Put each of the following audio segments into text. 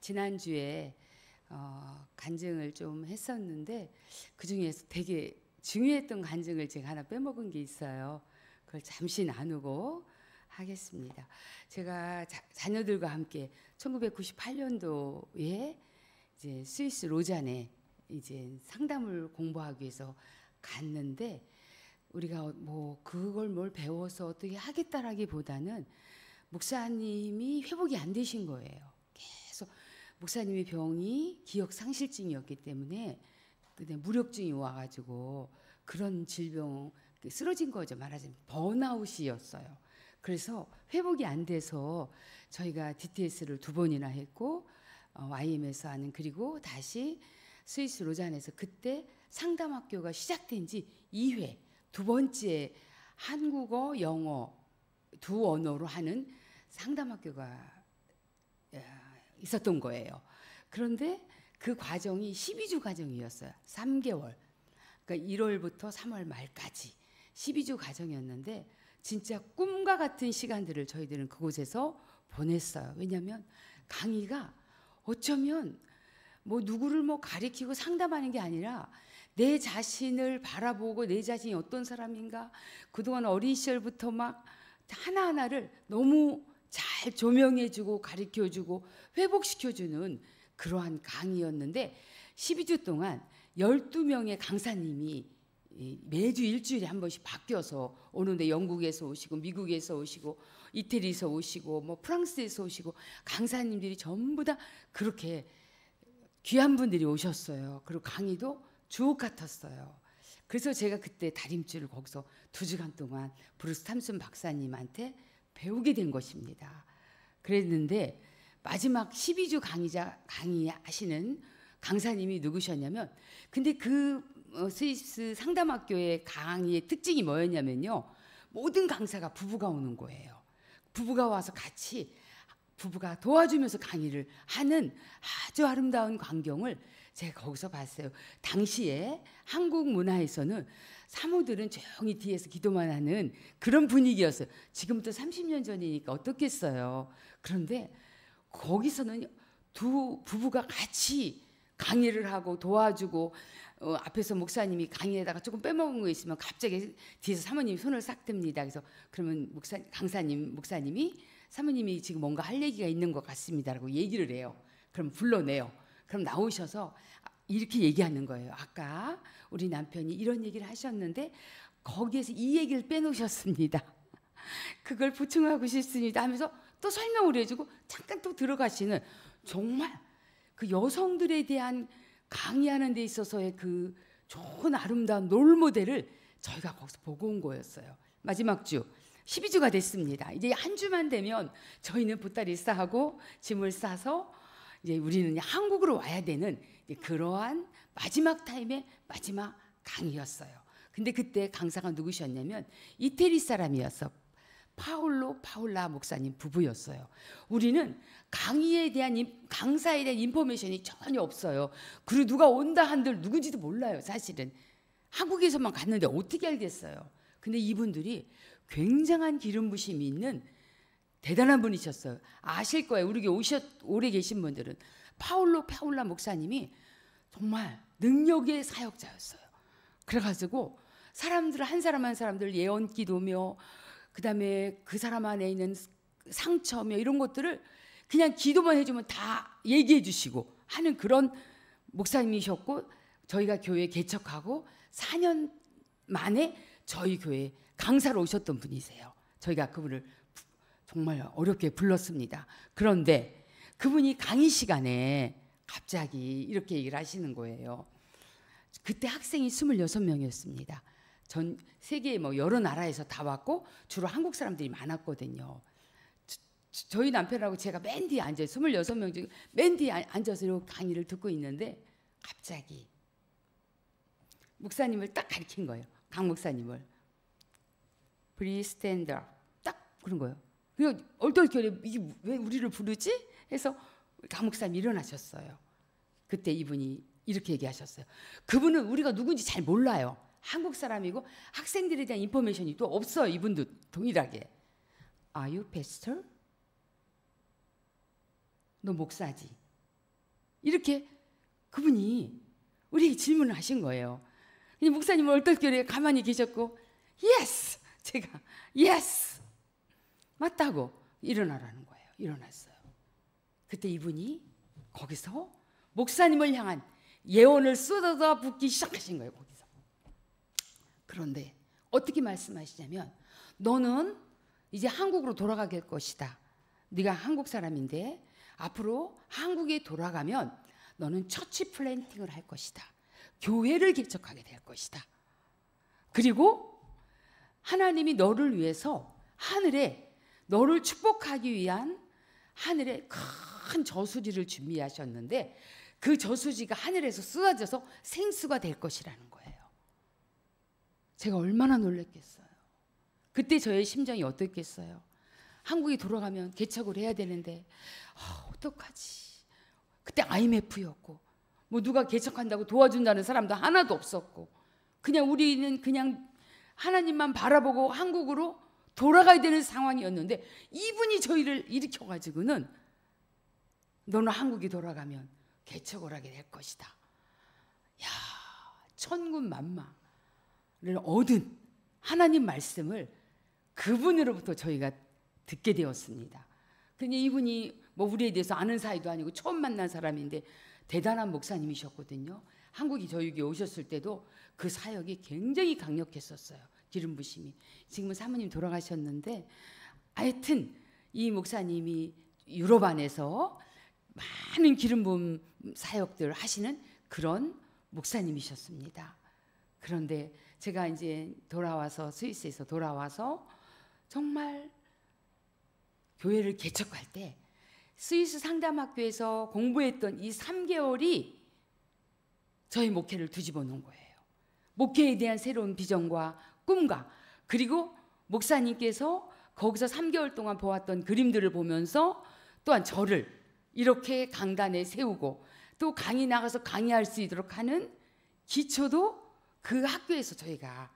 지난주에 간증을 좀 했었는데 그중에서 되게 중요했던 간증을 제가 하나 빼먹은 게 있어요. 그걸 잠시 나누고 하겠습니다. 제가 자녀들과 함께 1998년도에 이제 스위스 로잔에 이제 상담을 공부하기 위해서 갔는데, 우리가 뭐 그걸 뭘 배워서 어떻게 하겠다라기보다는 목사님이 회복이 안 되신 거예요. 계속 목사님의 병이 기억 상실증이었기 때문에 무력증이 와가지고 그런 질병 쓰러진 거죠. 말하자면 번아웃이었어요. 그래서 회복이 안 돼서 저희가 DTS를 2번이나 했고 YM에서 하는, 그리고 다시 스위스 로잔에서 그때 상담학교가 시작된 지 2회, 2번째 한국어, 영어 두 언어로 하는 상담학교가 있었던 거예요. 그런데 그 과정이 12주 과정이었어요. 3개월. 그러니까 1월부터 3월 말까지 12주 과정이었는데 진짜 꿈과 같은 시간들을 저희들은 그곳에서 보냈어요. 왜냐하면 강의가 어쩌면 뭐 누구를 뭐 가리키고 상담하는 게 아니라 내 자신을 바라보고 내 자신이 어떤 사람인가, 그동안 어린 시절부터 막 하나하나를 너무 잘 조명해주고 가르쳐주고 회복시켜주는 그러한 강의였는데, 12주 동안 12명의 강사님이 매주 일주일에 한 번씩 바뀌어서 오는데, 영국에서 오시고 미국에서 오시고 이태리에서 오시고 뭐 프랑스에서 오시고 강사님들이 전부 다 그렇게 귀한 분들이 오셨어요. 그리고 강의도 주옥 같았어요. 그래서 제가 그때 다림줄을 거기서 2주간 동안 브루스 탐슨 박사님한테 배우게 된 것입니다. 그랬는데 마지막 12주 강의하시는 강사님이 누구셨냐면, 근데 그 스위스 상담학교의 강의의 특징이 뭐였냐면요, 모든 강사가 부부가 오는 거예요. 부부가 와서 같이 부부가 도와주면서 강의를 하는 아주 아름다운 광경을 제가 거기서 봤어요. 당시에 한국 문화에서는 사모들은 조용히 뒤에서 기도만 하는 그런 분위기였어요. 지금부터 30년 전이니까 어떻겠어요. 그런데 거기서는 두 부부가 같이 강의를 하고 도와주고, 앞에서 목사님이 강의에다가 조금 빼먹은 거 있으면 갑자기 뒤에서 사모님이 손을 싹 듭니다. 그래서 그러면 목사님이 사모님이 지금 뭔가 할 얘기가 있는 것 같습니다라고 얘기를 해요. 그럼 불러내요. 그럼 나오셔서 이렇게 얘기하는 거예요. 아까 우리 남편이 이런 얘기를 하셨는데 거기에서 이 얘기를 빼놓으셨습니다. 그걸 보충하고 싶습니다 하면서 또 설명을 해주고 잠깐 또 들어가시는, 정말 그 여성들에 대한 강의하는 데 있어서의 그 좋은 아름다운 롤모델을 저희가 거기서 보고 온 거였어요. 마지막 주 12주가 됐습니다. 이제 한 주만 되면 저희는 보따리 싸고 짐을 싸서 이제 우리는 한국으로 와야 되는 그러한 마지막 타임의 마지막 강의였어요. 근데 그때 강사가 누구셨냐면 이태리 사람이었어. 파울라 목사님 부부였어요. 우리는 강의에 대한 강사에 대한 인포메이션이 전혀 없어요. 그리고 누가 온다 한들 누군지도 몰라요. 사실은 한국에서만 갔는데 어떻게 알겠어요. 근데 이분들이 굉장한 기름 부심이 있는 대단한 분이셨어요. 아실 거예요. 우리 오래 계신 분들은 파울라 목사님이 정말 능력의 사역자였어요. 그래가지고 사람들 한 사람 한 사람들 예언 기도며, 그 다음에 그 사람 안에 있는 상처며 이런 것들을 그냥 기도만 해주면 다 얘기해 주시고 하는 그런 목사님이셨고, 저희가 교회 개척하고 4년 만에 저희 교회 강사로 오셨던 분이세요. 저희가 그분을 정말 어렵게 불렀습니다. 그런데 그분이 강의 시간에 갑자기 이렇게 얘기를 하시는 거예요. 그때 학생이 26명이었습니다. 전 세계 뭐 여러 나라에서 다 왔고 주로 한국 사람들이 많았거든요. 저희 남편하고 제가 맨 뒤에 앉아서 26명 중에 맨 뒤에 앉아서 이렇게 강의를 듣고 있는데 갑자기 목사님을 딱 가리킨 거예요. 강 목사님을. Please stand up. 딱 그런 거예요. 그리고 얼떨결에 이게 왜 우리를 부르지? 해서 강 목사님 일어나셨어요. 그때 이분이 이렇게 얘기하셨어요. 그분은 우리가 누군지 잘 몰라요. 한국 사람이고 학생들에 대한 인포메이션이 또 없어요. 이분도 동일하게. Are you pastor? 너 목사지? 이렇게 그분이 우리에게 질문을 하신 거예요. 목사님은 얼떨결에 가만히 계셨고 예스! 제가 예스! 맞다고 일어나라는 거예요. 일어났어요. 그때 이분이 거기서 목사님을 향한 예언을 쏟아붓기 시작하신 거예요. 거기서. 그런데 어떻게 말씀하시냐면 너는 이제 한국으로 돌아가게 될 것이다. 네가 한국 사람인데 앞으로 한국에 돌아가면 너는 처치 플랜팅을 할 것이다. 교회를 개척하게 될 것이다. 그리고 하나님이 너를 위해서 하늘에 너를 축복하기 위한 하늘에 큰 저수지를 준비하셨는데 그 저수지가 하늘에서 쏟아져서 생수가 될 것이라는 거예요. 제가 얼마나 놀랐겠어요. 그때 저의 심정이 어떻겠어요. 한국에 돌아가면 개척을 해야 되는데 어떡하지. 그때 IMF였고 뭐 누가 개척한다고 도와준다는 사람도 하나도 없었고 그냥 우리는 그냥 하나님만 바라보고 한국으로 돌아가야 되는 상황이었는데 이분이 저희를 일으켜가지고는 너는 한국에 돌아가면 개척을 하게 될 것이다. 야, 천군만마를 얻은 하나님 말씀을 그분으로부터 저희가 듣게 되었습니다. 근데 이분이 뭐 우리에 대해서 아는 사이도 아니고 처음 만난 사람인데 대단한 목사님이셨거든요. 한국에 저에게 오셨을 때도 그 사역이 굉장히 강력했었어요. 기름 부심이. 지금은 사모님 돌아가셨는데 하여튼 이 목사님이 유럽 안에서 많은 기름 부음 사역들을 하시는 그런 목사님이셨습니다. 그런데 제가 이제 돌아와서 스위스에서 돌아와서 정말 교회를 개척할 때 스위스 상담학교에서 공부했던 이 3개월이 저희 목회를 뒤집어 놓은 거예요. 목회에 대한 새로운 비전과 꿈과 그리고 목사님께서 거기서 3개월 동안 보았던 그림들을 보면서 또한 저를 이렇게 강단에 세우고 또 강의 나가서 강의할 수 있도록 하는 기초도 그 학교에서 저희가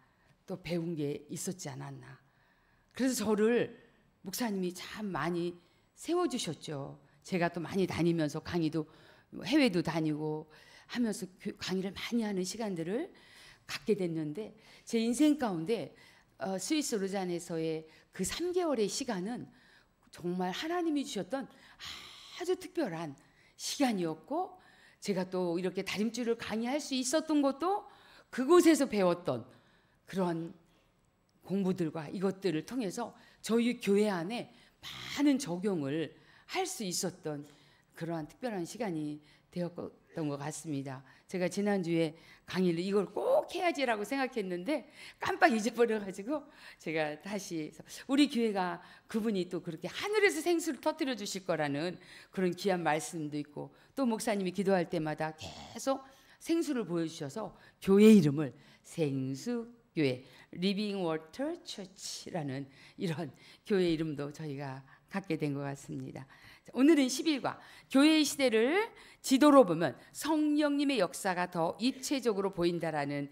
또 배운 게 있었지 않았나. 그래서 저를 목사님이 참 많이 세워주셨죠. 제가 또 많이 다니면서 강의도 해외도 다니고 하면서 강의를 많이 하는 시간들을 갖게 됐는데 제 인생 가운데 스위스 로잔에서의 그 3개월의 시간은 정말 하나님이 주셨던 아주 특별한 시간이었고 제가 또 이렇게 다림줄을 강의할 수 있었던 것도 그곳에서 배웠던 그런 공부들과 이것들을 통해서 저희 교회 안에 많은 적용을 할 수 있었던 그러한 특별한 시간이 되었던 것 같습니다. 제가 지난주에 강의를 이걸 꼭 해야지라고 생각했는데 깜빡 잊어버려가지고 제가 다시 우리 교회가 그분이 또 그렇게 하늘에서 생수를 터뜨려 주실 거라는 그런 귀한 말씀도 있고 또 목사님이 기도할 때마다 계속 생수를 보여주셔서 교회 이름을 생수교회 리빙 워터 처치라는 이런 교회 이름도 저희가 갖게 된 것 같습니다. 오늘은 11과 교회의 시대를 지도로 보면 성령님의 역사가 더 입체적으로 보인다라는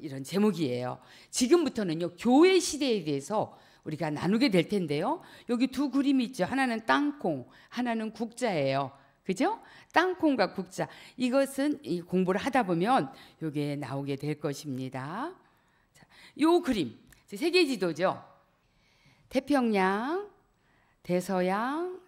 이런 제목이에요. 지금부터는요 교회 시대에 대해서 우리가 나누게 될 텐데요. 여기 두 그림이 있죠. 하나는 땅콩, 하나는 국자예요. 그죠? 땅콩과 국자. 이것은 이 공부를 하다 보면 이게 나오게 될 것입니다. 자, 요 그림 세계 지도죠. 태평양, 대서양,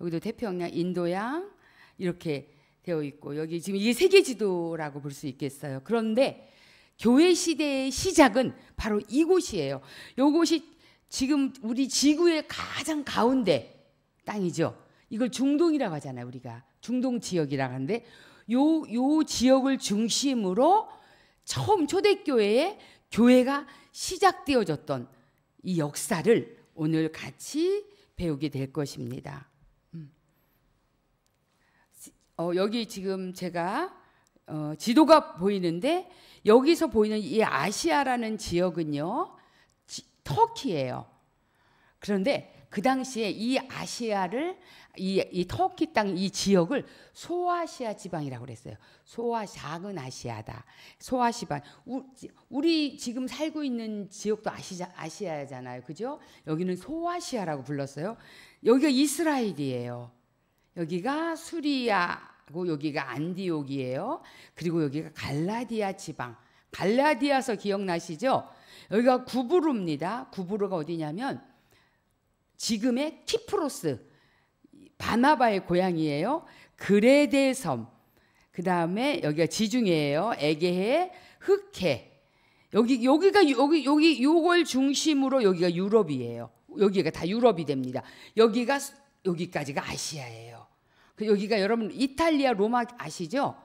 여기도 태평양, 인도양 이렇게 되어 있고 여기 지금 이게 세계 지도라고 볼 수 있겠어요. 그런데 교회 시대의 시작은 바로 이곳이에요. 이곳이 지금 우리 지구의 가장 가운데 땅이죠. 이걸 중동이라고 하잖아요. 우리가 중동 지역이라고 하는데 요 지역을 중심으로 처음 초대교회에 교회가 시작되어졌던 이 역사를 오늘 같이 배우게 될 것입니다. 여기 지금 제가 지도가 보이는데 여기서 보이는 이 아시아라는 지역은요 터키예요. 그런데 그 당시에 이 아시아를 이 터키 땅 이 지역을 소아시아 지방이라고 그랬어요. 작은 아시아다. 소아시방. 우리 지금 살고 있는 지역도 아시아잖아요. 그죠? 여기는 소아시아라고 불렀어요. 여기가 이스라엘이에요. 여기가 수리아 고 여기가 안디옥이에요. 그리고 여기가 갈라디아 지방. 갈라디아서 기억나시죠? 여기가 구부로입니다. 구부로가 어디냐면 지금의 키프로스, 바나바의 고향이에요. 그레데 섬. 그 다음에 여기가 지중해예요. 에게해, 흑해. 여기가 요걸 중심으로 여기가 유럽이에요. 여기가 다 유럽이 됩니다. 여기까지가 아시아예요. 여기가 여러분 이탈리아 로마 아시죠?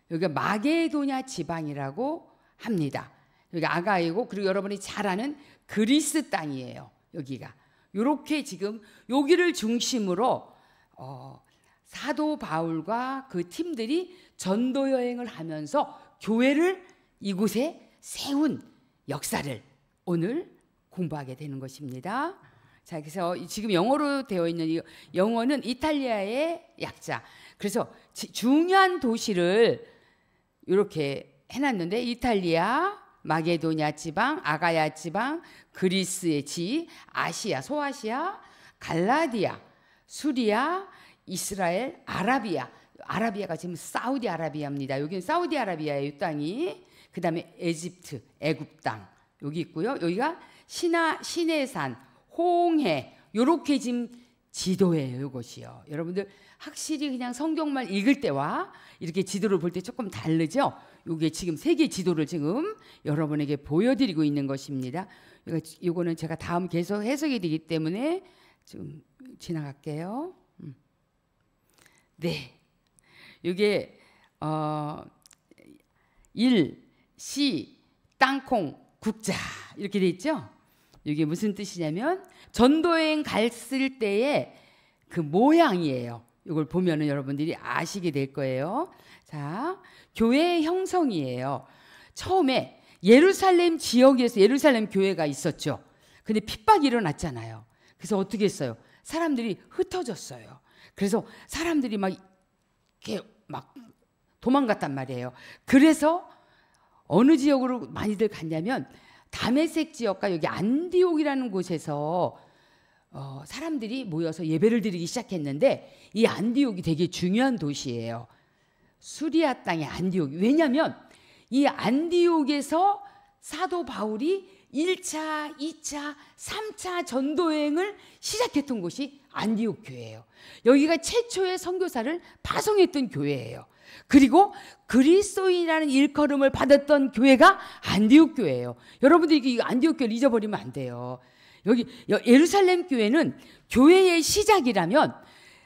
여기가 마게도냐 지방이라고 합니다. 여기 아가이고 그리고 여러분이 잘 아는 그리스 땅이에요. 여기가 이렇게 지금 여기를 중심으로 사도 바울과 그 팀들이 전도 여행을 하면서 교회를 이곳에 세운 역사를 오늘 공부하게 되는 것입니다. 자, 그래서 지금 영어로 되어 있는 이 영어는 이탈리아의 약자. 그래서 중요한 도시를 이렇게 해놨는데 이탈리아, 마게도냐 지방, 아가야 지방, 그리스의 지, 아시아, 소아시아, 갈라디아, 수리아, 이스라엘, 아라비아. 아라비아가 지금 사우디아라비아입니다. 여기는 사우디아라비아예요, 이 땅이. 그 다음에 에집트, 애굽 땅 여기 있고요. 여기가 시내산, 홍해 요렇게 지금 지도예요. 이것이요. 여러분들 확실히 그냥 성경만 읽을 때와 이렇게 지도를 볼 때 조금 다르죠. 이게 지금 세계 지도를 지금 여러분에게 보여드리고 있는 것입니다. 이거는 제가 다음 계속 해석이 되기 때문에 좀 지나갈게요. 네, 이게 일, 시, 땅콩, 국자 이렇게 돼 있죠. 이게 무슨 뜻이냐면 전도여행 갔을 때의 그 모양이에요. 이걸 보면은 여러분들이 아시게 될 거예요. 자, 교회의 형성이에요. 처음에 예루살렘 지역에서 예루살렘 교회가 있었죠. 근데 핍박이 일어났잖아요. 그래서 어떻게 했어요? 사람들이 흩어졌어요. 그래서 사람들이 막 이렇게 막 도망갔단 말이에요. 그래서 어느 지역으로 많이들 갔냐면 다메섹 지역과 여기 안디옥이라는 곳에서 사람들이 모여서 예배를 드리기 시작했는데 이 안디옥이 되게 중요한 도시예요. 수리아 땅의 안디옥. 왜냐하면 이 안디옥에서 사도 바울이 1차, 2차, 3차 전도여행을 시작했던 곳이 안디옥 교회예요. 여기가 최초의 선교사를 파송했던 교회예요. 그리고 그리스도인이라는 일컬음을 받았던 교회가 안디옥 교회예요. 여러분들이 이 안디옥 교회를 잊어버리면 안 돼요. 여기 예루살렘 교회는 교회의 시작이라면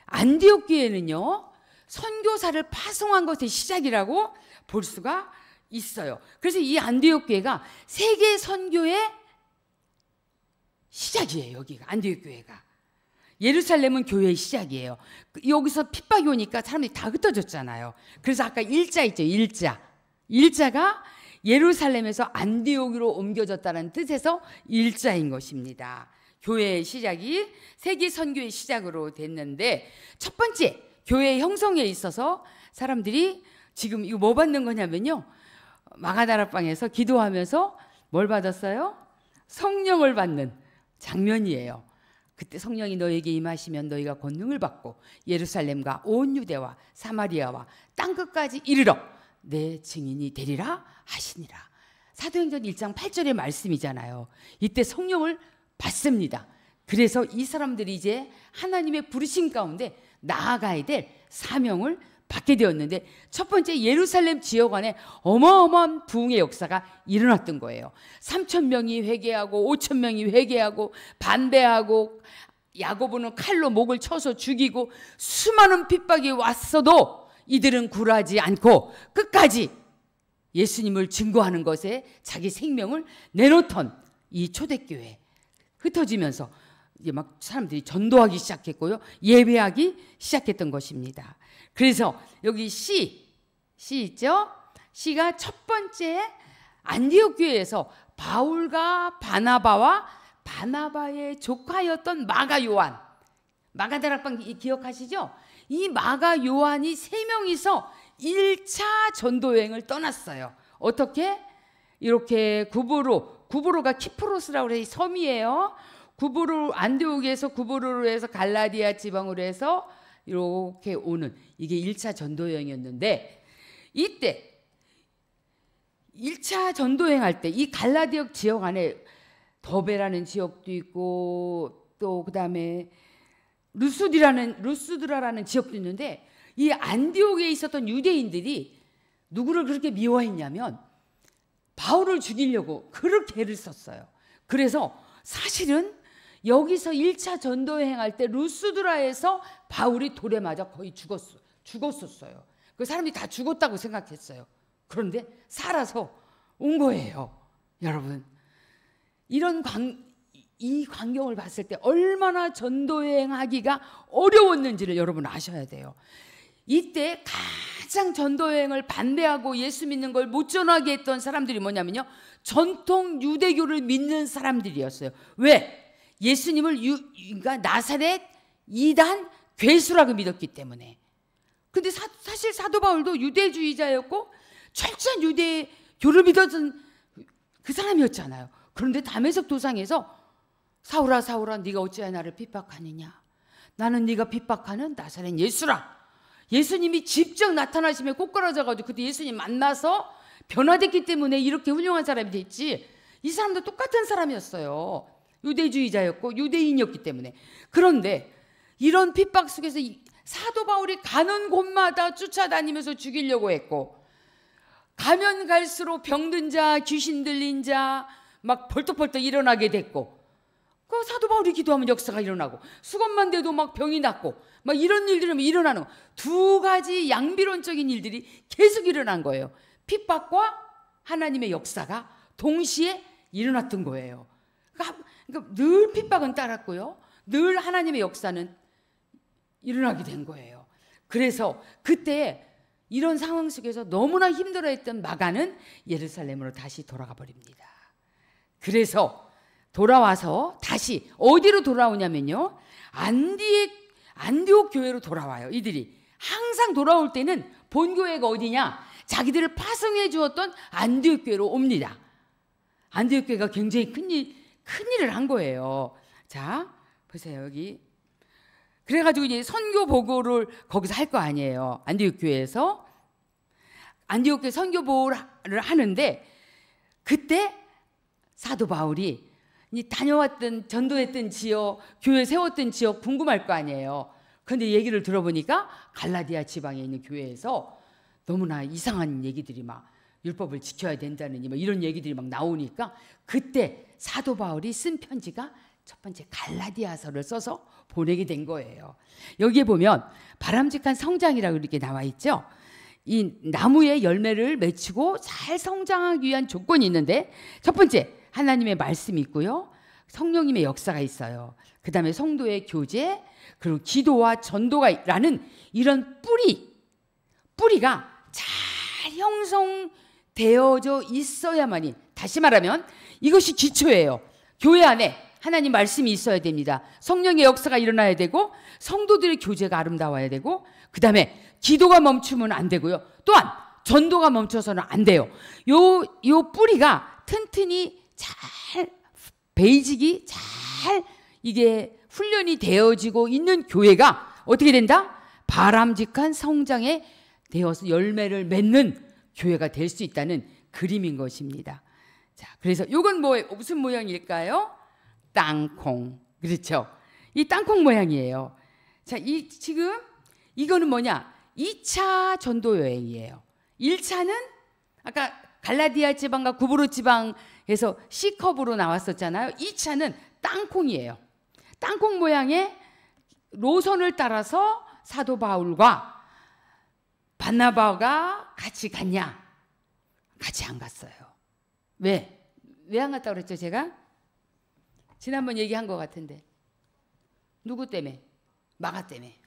안디옥 교회는요 선교사를 파송한 것의 시작이라고 볼 수가 있어요. 그래서 이 안디옥 교회가 세계 선교의 시작이에요. 여기가 안디옥 교회가. 예루살렘은 교회의 시작이에요. 여기서 핍박이 오니까 사람들이 다 흩어졌잖아요. 그래서 아까 일자 있죠. 일자가 예루살렘에서 안디옥으로 옮겨졌다는 뜻에서 일자인 것입니다. 교회의 시작이 세계 선교의 시작으로 됐는데 첫 번째 교회의 형성에 있어서 사람들이 지금 이거 뭐 받는 거냐면요. 마가다락방에서 기도하면서 뭘 받았어요? 성령을 받는 장면이에요. 그때 성령이 너에게 임하시면 너희가 권능을 받고 예루살렘과 온 유대와 사마리아와 땅끝까지 이르러 내 증인이 되리라 하시니라. 사도행전 1장 8절의 말씀이잖아요. 이때 성령을 받습니다. 그래서 이 사람들이 이제 하나님의 부르심 가운데 나아가야 될 사명을 받게 되었는데 첫 번째 예루살렘 지역 안에 어마어마한 부흥의 역사가 일어났던 거예요. 3,000명이 회개하고 5,000명이 회개하고 반대하고 야고보는 칼로 목을 쳐서 죽이고 수많은 핍박이 왔어도 이들은 굴하지 않고 끝까지 예수님을 증거하는 것에 자기 생명을 내놓던 이 초대교회 흩어지면서 이제 막 사람들이 전도하기 시작했고요. 예배하기 시작했던 것입니다. 그래서 여기 시 있죠? 시가 첫 번째 안디옥 교회에서 바울과 바나바와 바나바의 조카였던 마가 요한, 마가다락방 기억하시죠? 이 마가 요한이 세 명이서 1차 전도여행을 떠났어요. 어떻게? 이렇게 구브로가 키프로스라고 해서 섬이에요. 안디옥에서 구브로로 해서 갈라디아 지방으로 해서 이렇게 오는 이게 1차 전도 여행이었는데 이때 1차 전도 여행할 때 이 갈라디아 지역 안에 더베라는 지역도 있고 또 그다음에 루스드라라는 지역도 있는데 이 안디옥에 있었던 유대인들이 누구를 그렇게 미워했냐면 바울을 죽이려고 그렇게 애를 썼어요. 그래서 사실은 여기서 1차 전도 여행할 때 루스드라에서 바울이 돌에 맞아 거의 죽었었어요. 그 사람들이 다 죽었다고 생각했어요. 그런데 살아서 온 거예요. 여러분, 이 광경을 봤을 때 얼마나 전도 여행하기가 어려웠는지를 여러분 아셔야 돼요. 이때 가장 전도 여행을 반대하고 예수 믿는 걸 못 전하게 했던 사람들이 뭐냐면요, 전통 유대교를 믿는 사람들이었어요. 왜? 예수님을 그러니까 나사렛 이단 괴수라고 믿었기 때문에. 근데 사실 사도 바울도 유대주의자였고 철저한 유대교를 믿었던 그 사람이었잖아요. 그런데 담에색 도상에서 사울아 사울아 네가 어찌하여 나를 핍박하느냐, 나는 네가 핍박하는 나사렛 예수라. 예수님이 직접 나타나시며 꼬꾸라져가지고 그때 예수님 만나서 변화됐기 때문에 이렇게 훌륭한 사람이 됐지, 이 사람도 똑같은 사람이었어요. 유대주의자였고 유대인이었기 때문에. 그런데 이런 핍박 속에서 사도 바울이 가는 곳마다 쫓아다니면서 죽이려고 했고, 가면 갈수록 병든 자, 귀신 들린 자 막 벌떡벌떡 일어나게 됐고, 그 사도 바울이 기도하면 역사가 일어나고, 수건만 대도 막 병이 낫고, 막 이런 일들이 일어나는 거. 두 가지 양비론적인 일들이 계속 일어난 거예요. 핍박과 하나님의 역사가 동시에 일어났던 거예요. 그러니까 늘 핍박은 따랐고요, 늘 하나님의 역사는 일어나게 된 거예요. 그래서 그때 이런 상황 속에서 너무나 힘들어했던 마가는 예루살렘으로 다시 돌아가 버립니다. 그래서 돌아와서 다시 어디로 돌아오냐면요, 안디옥 교회로 돌아와요. 이들이 항상 돌아올 때는 본교회가 어디냐, 자기들을 파송해 주었던 안디옥 교회로 옵니다. 안디옥 교회가 굉장히 큰 일을 한 거예요. 자, 보세요. 여기 그래가지고 이제 선교 보고를 거기서 할 거 아니에요. 안디옥 교회에서 안디옥 교회 선교 보고를 하는데, 그때 사도 바울이 다녀왔던 전도했던 지역, 교회 세웠던 지역 궁금할 거 아니에요. 그런데 얘기를 들어보니까 갈라디아 지방에 있는 교회에서 너무나 이상한 얘기들이 막 율법을 지켜야 된다느니 막 이런 얘기들이 막 나오니까, 그때 사도 바울이 쓴 편지가 첫 번째 갈라디아서를 써서 보내게 된 거예요. 여기에 보면 바람직한 성장이라고 이렇게 나와 있죠. 이 나무의 열매를 맺히고 잘 성장하기 위한 조건이 있는데, 첫 번째 하나님의 말씀이 있고요, 성령님의 역사가 있어요. 그 다음에 성도의 교제, 그리고 기도와 전도가라는 이런 뿌리가 잘 형성되어져 있어야만이, 다시 말하면 이것이 기초예요. 교회 안에 하나님 말씀이 있어야 됩니다. 성령의 역사가 일어나야 되고, 성도들의 교제가 아름다워야 되고, 그 다음에 기도가 멈추면 안 되고요, 또한 전도가 멈춰서는 안 돼요. 요 뿌리가 튼튼히 잘, 베이직이 잘 이게 훈련이 되어지고 있는 교회가 어떻게 된다? 바람직한 성장에 되어서 열매를 맺는 교회가 될 수 있다는 그림인 것입니다. 자, 그래서 이건 무슨 모양일까요? 땅콩. 그렇죠? 이 땅콩 모양이에요. 자, 지금 이거는 뭐냐? 2차 전도 여행이에요. 1차는 아까 갈라디아 지방과 구브로 지방에서 C컵으로 나왔었잖아요. 2차는 땅콩이에요. 땅콩 모양의 노선을 따라서 사도 바울과 바나바가 같이 갔냐? 같이 안 갔어요. 왜 안 갔다고 그랬죠, 제가? 지난번 얘기한 것 같은데. 누구 때문에? 마가 때문에.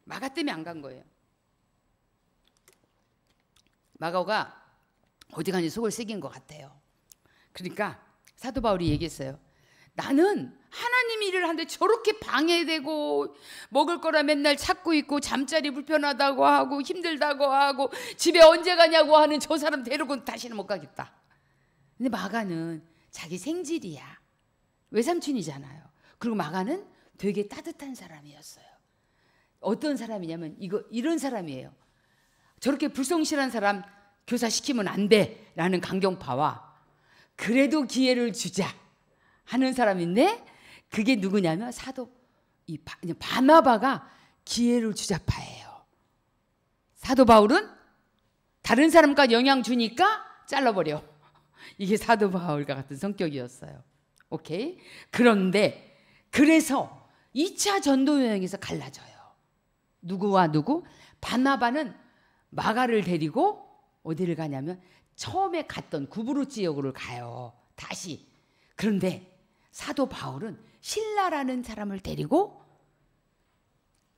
마가 때문에 안 간 거예요. 마가가 어디 가니 속을 새긴 것 같아요. 그러니까 사도 바울이 얘기했어요. 나는 하나님 일을 하는데 저렇게 방해되고, 먹을 거라 맨날 찾고 있고, 잠자리 불편하다고 하고, 힘들다고 하고, 집에 언제 가냐고 하는 저 사람 데리고는 다시는 못 가겠다. 근데 마가는 자기 생질이야. 외삼촌이잖아요. 그리고 마가는 되게 따뜻한 사람이었어요. 어떤 사람이냐면 이런 사람이에요. 저렇게 불성실한 사람 교사시키면 안 돼라는 강경파와 그래도 기회를 주자 하는 사람인데, 그게 누구냐면 이 바나바가 기회를 주자파예요. 사도 바울은 다른 사람까지 영향 주니까 잘라버려. 이게 사도 바울과 같은 성격이었어요. 오케이? 그런데 그래서 2차 전도 여행에서 갈라져요. 누구와 누구? 바나바는 마가를 데리고 어디를 가냐면 처음에 갔던 구브로 지역으로 가요. 다시. 그런데 사도 바울은 신라라는 사람을 데리고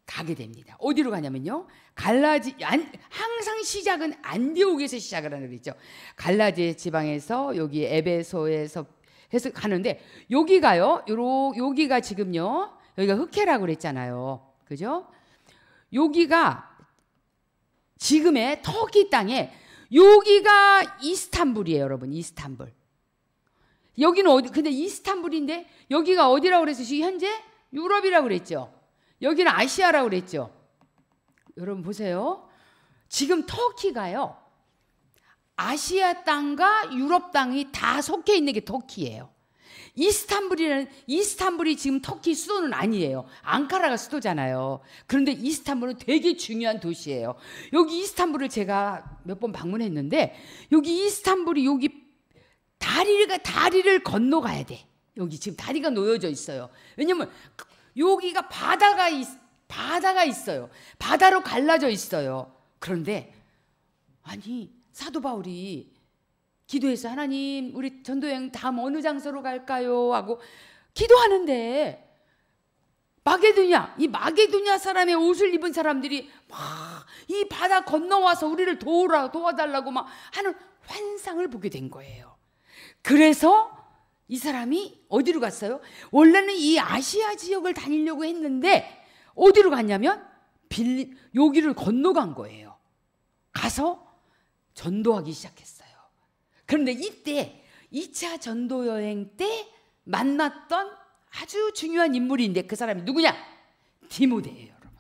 가게 됩니다. 어디로 가냐면요, 항상 시작은 안디옥에서 시작을 하는 거죠. 갈라디 지방에서 여기 에베소에서 해서 가는데, 여기가요, 여기가 지금요, 여기가 흑해라고 그랬잖아요. 그죠? 여기가 지금의 터키 땅에, 여기가 이스탄불이에요, 여러분. 이스탄불. 여기는 어디? 근데 이스탄불인데 여기가 어디라고 그랬어요? 지금 현재 유럽이라고 그랬죠. 여기는 아시아라고 그랬죠. 여러분 보세요. 지금 터키가요, 아시아 땅과 유럽 땅이 다 속해 있는 게 터키예요. 이스탄불이 지금 터키 수도는 아니에요. 앙카라가 수도잖아요. 그런데 이스탄불은 되게 중요한 도시예요. 여기 이스탄불을 제가 몇 번 방문했는데, 여기 이스탄불이 여기 다리를 건너가야 돼. 여기 지금 다리가 놓여져 있어요. 왜냐면 여기가 바다가 있어요. 바다로 갈라져 있어요. 그런데 아니, 사도 바울이 기도해서 하나님, 우리 전도여행 다음 어느 장소로 갈까요? 하고 기도하는데, 이 마게도냐 사람의 옷을 입은 사람들이 막 이 바다 건너와서 우리를 도와달라고 막 하는 환상을 보게 된 거예요. 그래서 이 사람이 어디로 갔어요? 원래는 이 아시아 지역을 다니려고 했는데 어디로 갔냐면 여기를 건너간 거예요. 가서 전도하기 시작했어요. 그런데 이때 2차 전도 여행 때 만났던 아주 중요한 인물인데, 그 사람이 누구냐? 디모데예요, 여러분.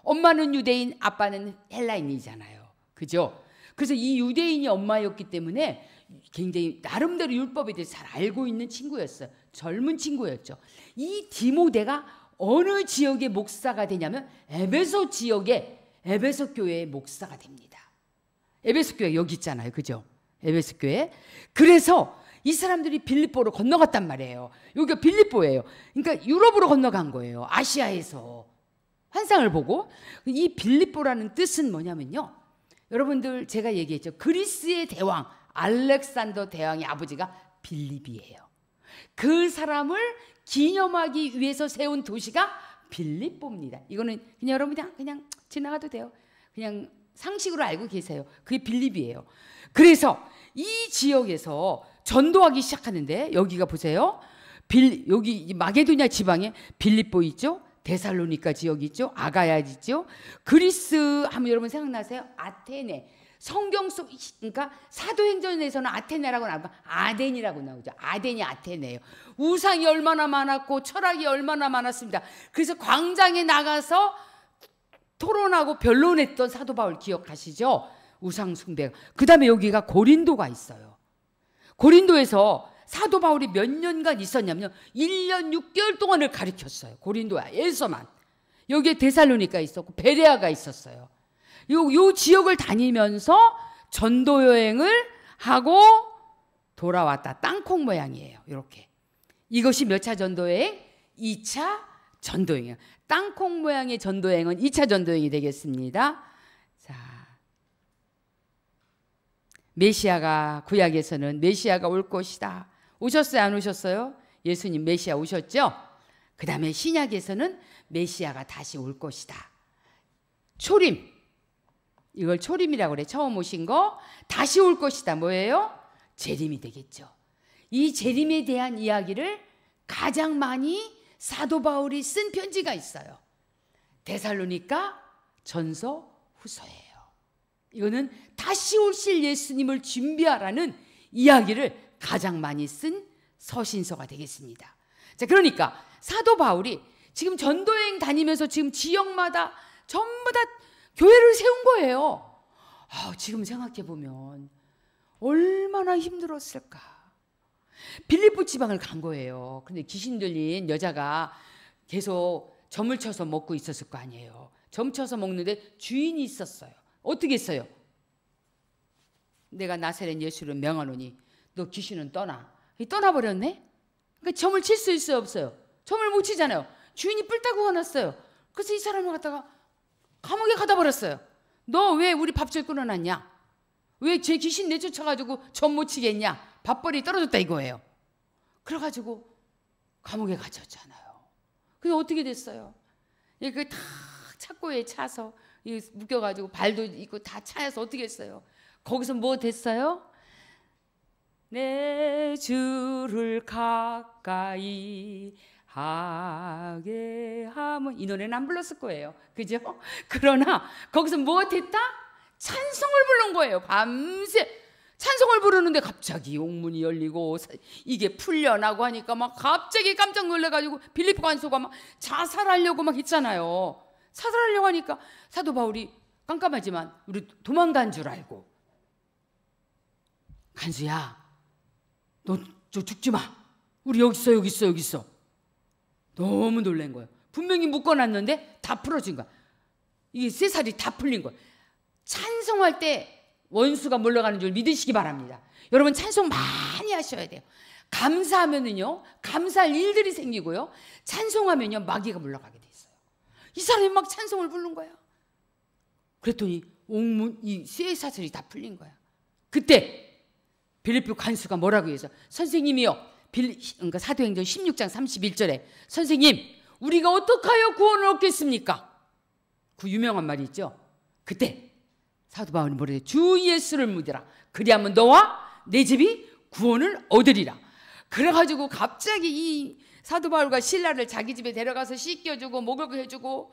엄마는 유대인, 아빠는 헬라인이잖아요. 그죠? 그래서 이 유대인이 엄마였기 때문에 굉장히 나름대로 율법에 대해서 잘 알고 있는 친구였어요. 젊은 친구였죠. 이 디모데가 어느 지역의 목사가 되냐면 에베소 지역의 에베소 교회의 목사가 됩니다. 에베소 교회 여기 있잖아요. 그죠? 에베소 교회. 그래서 이 사람들이 빌립보로 건너갔단 말이에요. 여기가 빌립보예요. 그러니까 유럽으로 건너간 거예요. 아시아에서. 환상을 보고. 이 빌립보라는 뜻은 뭐냐면요, 여러분들 제가 얘기했죠. 그리스의 대왕 알렉산더 대왕의 아버지가 빌립이에요. 그 사람을 기념하기 위해서 세운 도시가 빌립보입니다. 이거는 그냥 여러분 그냥 지나가도 돼요. 그냥 상식으로 알고 계세요. 그게 빌립이에요. 그래서 이 지역에서 전도하기 시작하는데, 여기가 보세요. 여기 마게도냐 지방에 빌립보 있죠. 데살로니가 지역 있죠. 아가야 있죠. 그리스 하면 여러분 생각나세요? 아테네. 성경 속, 그러니까 사도행전에서는 아테네라고 나오고 아덴이라고 나오죠. 아덴이 아테네예요. 우상이 얼마나 많았고 철학이 얼마나 많았습니다. 그래서 광장에 나가서 토론하고 변론했던 사도 바울 기억하시죠? 우상 숭배. 그 다음에 여기가 고린도가 있어요. 고린도에서 사도 바울이 몇 년간 있었냐면 1년 6개월 동안을 가르쳤어요. 고린도에서만. 여기에 데살로니가 있었고 베레아가 있었어요. 요 지역을 다니면서 전도 여행을 하고 돌아왔다. 땅콩 모양이에요. 이렇게. 이것이 몇 차 전도 여행? 2차 전도 여행. 땅콩 모양의 전도 여행은 2차 전도 여행이 되겠습니다. 자, 메시아가, 구약에서는 메시아가 올 것이다. 오셨어요? 안 오셨어요? 예수님 메시아 오셨죠? 그 다음에 신약에서는 메시아가 다시 올 것이다. 초림. 이걸 초림이라고 그래. 처음 오신 거. 다시 올 것이다. 뭐예요? 재림이 되겠죠. 이 재림에 대한 이야기를 가장 많이 사도 바울이 쓴 편지가 있어요. 데살로니가 전서 후서예요. 이거는 다시 오실 예수님을 준비하라는 이야기를 가장 많이 쓴 서신서가 되겠습니다. 자, 그러니까 사도 바울이 지금 전도여행 다니면서 지금 지역마다 전부 다 교회를 세운 거예요. 지금 생각해 보면 얼마나 힘들었을까. 빌립보 지방을 간 거예요. 근데 귀신 들린 여자가 계속 점을 쳐서 먹고 있었을 거 아니에요. 점 쳐서 먹는데 주인이 있었어요. 어떻게 했어요? 내가 나사렛 예수를 명하노니 너 귀신은 떠나. 떠나버렸네. 그러니까 점을 칠 수 있어요, 없어요? 점을 못 치잖아요. 주인이 뿔따고 가놨어요. 그래서 이 사람을 갖다가 감옥에 가다 버렸어요. 너 왜 우리 밥줄 끊어놨냐? 왜 제 귀신 내쫓아가지고 점 못 치겠냐? 밥벌이 떨어졌다 이거예요. 그래가지고 감옥에 갇혔잖아요. 그게 어떻게 됐어요? 그 다 착고에 차서 묶여가지고 발도 있고 다 차여서 어떻게 했어요? 거기서 뭐 됐어요? 내 주를 가까이 하게 하면, 이 노래는 안 불렀을 거예요. 그죠? 그러나 거기서 뭐 됐다? 찬송을 부른 거예요. 밤새 찬송을 부르는데 갑자기 옥문이 열리고 이게 풀려나고 하니까 막 갑자기 깜짝 놀라가지고 빌립보 간수가 막 자살하려고 막 했잖아요. 자살하려고 하니까 사도 바울이 깜깜하지만 우리 도망간 줄 알고, 간수야 너 저 죽지 마. 우리 여기 있어, 여기 있어, 여기 있어. 너무 놀란 거예요. 분명히 묶어놨는데 다 풀어진 거야. 이게 쇠살이 다 풀린 거예요. 찬송할 때 원수가 물러가는 줄 믿으시기 바랍니다. 여러분 찬송 많이 하셔야 돼요. 감사하면은요, 감사할 일들이 생기고요, 찬송하면요 마귀가 물러가게 돼 있어요. 이 사람이 막 찬송을 부른 거야. 그랬더니 옥문 이 쇠사슬이 다 풀린 거야. 그때 빌립보 간수가 뭐라고 해서, 선생님이요, 그러니까 사도행전 16장 31절에 선생님 우리가 어떡하여 구원을 얻겠습니까? 그 유명한 말이 있죠. 그때 사도 바울이 뭐래요? 주 예수를 믿으라. 그리하면 너와 내 집이 구원을 얻으리라. 그래가지고 갑자기 이 사도 바울과 신라를 자기 집에 데려가서 씻겨주고 먹을 거 해주고,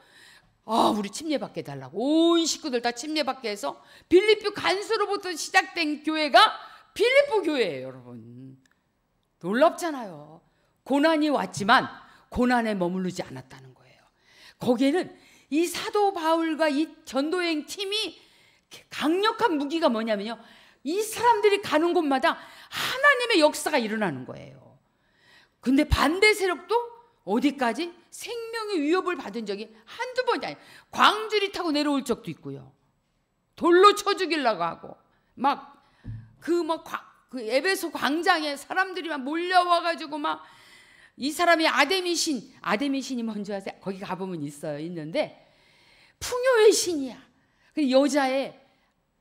우리 침례받게 달라고 온 식구들 다 침례받게 해서 빌립보 간수로부터 시작된 교회가 빌립보 교회예요. 여러분 놀랍잖아요. 고난이 왔지만 고난에 머무르지 않았다는 거예요. 거기에는 이 사도 바울과 이 전도여행 팀이 강력한 무기가 뭐냐면요, 이 사람들이 가는 곳마다 하나님의 역사가 일어나는 거예요. 근데 반대 세력도 어디까지 생명의 위협을 받은 적이 한두 번이 아니에요. 광주리 타고 내려올 적도 있고요, 돌로 쳐 죽이려고 하고 그 에베소 광장에 사람들이 막 몰려와가지고 막 이 사람이 아데미 신이 뭔지 아세요? 거기 가보면 있는데 풍요의 신이야. 그 여자의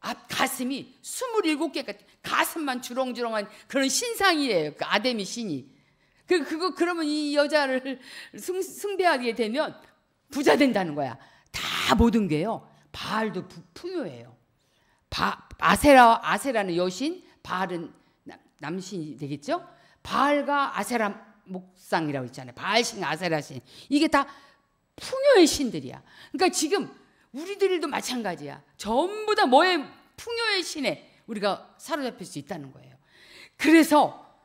앞 가슴이 27개, 가슴만 주렁주렁한 그런 신상이에요. 그 아데미 신이. 그러면 이 여자를 숭배하게 되면 부자 된다는 거야. 다 모든 게요. 바알도 풍요해요. 아세라는 여신, 바알은 남신이 되겠죠? 바알과 아세라 목상이라고 있잖아요. 바알신, 아세라신. 이게 다 풍요의 신들이야. 그러니까 지금 우리들도 마찬가지야. 전부 다 뭐의 풍요의 신에 우리가 사로잡힐 수 있다는 거예요. 그래서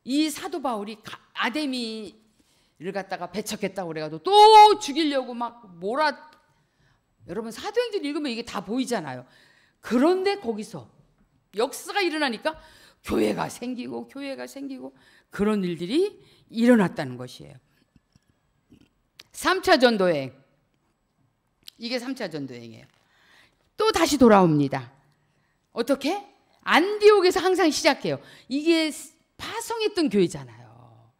이 사도 바울이 아데미를 갖다가 배척했다고 그래가지고 또 죽이려고 막 여러분 사도행전 읽으면 이게 다 보이잖아요. 그런데 거기서 역사가 일어나니까 교회가 생기고 그런 일들이 일어났다는 것이에요. 3차 전도여행, 이게 3차 전도여행이에요. 또 다시 돌아옵니다. 어떻게? 안디옥에서 항상 시작해요. 이게 파송했던 교회잖아요.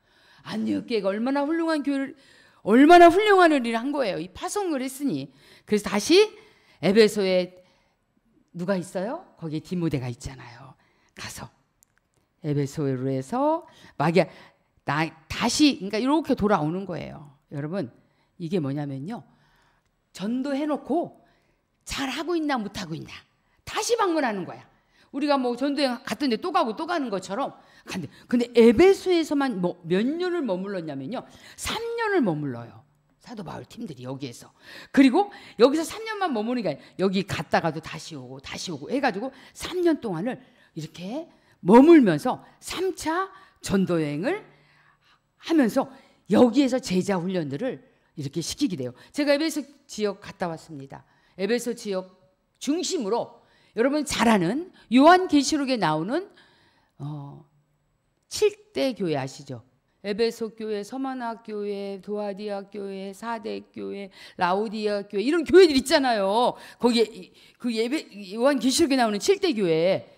안디옥 교회가 얼마나 훌륭한 일을 한 거예요. 이 파송을 했으니. 그래서 다시 에베소에 누가 있어요? 거기에 디모데가 있잖아요. 가서 에베소로 해서 다시, 그러니까 이렇게 돌아오는 거예요. 여러분 이게 뭐냐면요, 전도해놓고 잘하고 있나 못하고 있나 다시 방문하는 거야. 우리가 뭐 전도여행 갔던데 또 가고 또 가는 것처럼. 근데 에베소에서만 몇 년을 머물렀냐면요, 3년을 머물러요. 사도 바울 팀들이 여기에서. 그리고 여기서 3년만 머무르니까 여기 갔다가도 다시 오고 해가지고 3년 동안을 이렇게 머물면서 3차 전도여행을 하면서 여기에서 제자 훈련들을 이렇게 시키게 돼요. 제가 에베소 지역 갔다 왔습니다. 에베소 지역 중심으로 여러분 잘 아는 요한계시록에 나오는 7대 교회 아시죠? 에베소 교회, 서머나 교회, 도아디아 교회, 사대 교회, 라우디아 교회 이런 교회들 있잖아요. 거기에 그 요한계시록에 나오는 7대 교회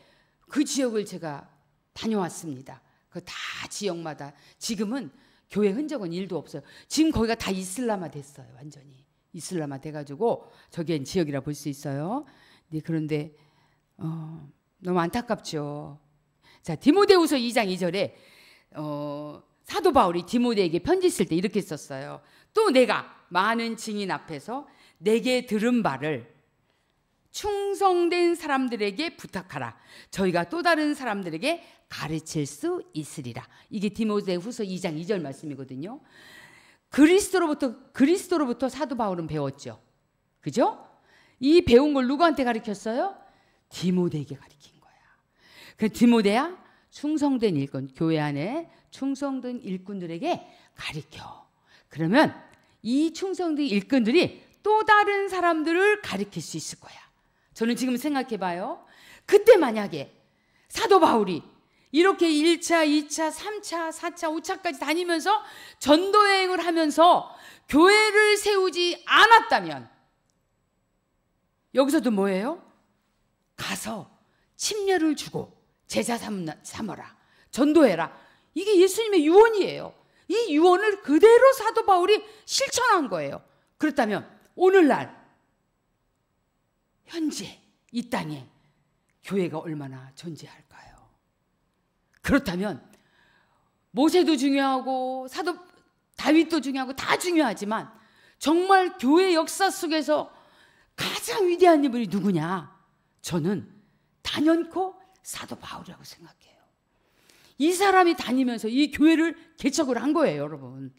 그 지역을 제가 다녀왔습니다. 그 다 지역마다 지금은 교회 흔적은 1도 없어요. 지금 거기가 다 이슬람화 됐어요. 완전히 이슬람화 돼가지고 저기엔 지역이라 볼 수 있어요. 네, 그런데 너무 안타깝죠. 자, 디모데후서 2장 2절에 사도 바울이 디모데에게 편지 쓸 때 이렇게 썼어요. 또 내가 많은 증인 앞에서 내게 들은 바를 충성된 사람들에게 부탁하라. 저희가 또 다른 사람들에게 가르칠 수 있으리라. 이게 디모데후서 2장 2절 말씀이거든요. 그리스도로부터 사도 바울은 배웠죠. 그죠? 이 배운 걸 누구한테 가르쳤어요? 디모데에게 가르친 거야. 그 디모데야 충성된 일꾼, 교회 안에 충성된 일꾼들에게 가르쳐. 그러면 이 충성된 일꾼들이 또 다른 사람들을 가르칠 수 있을 거야. 저는 지금 생각해 봐요. 그때 만약에 사도 바울이 이렇게 1차, 2차, 3차, 4차, 5차까지 다니면서 전도여행을 하면서 교회를 세우지 않았다면 여기서도 뭐예요? 가서 침례를 주고 제자 삼어라. 전도해라. 이게 예수님의 유언이에요. 이 유언을 그대로 사도 바울이 실천한 거예요. 그렇다면 오늘날 현재 이 땅에 교회가 얼마나 존재할까요? 그렇다면 모세도 중요하고 사도 다윗도 중요하고 다 중요하지만 정말 교회 역사 속에서 가장 위대한 인물이 누구냐? 저는 단연코 사도 바울이라고 생각해요. 이 사람이 다니면서 이 교회를 개척을 한 거예요, 여러분.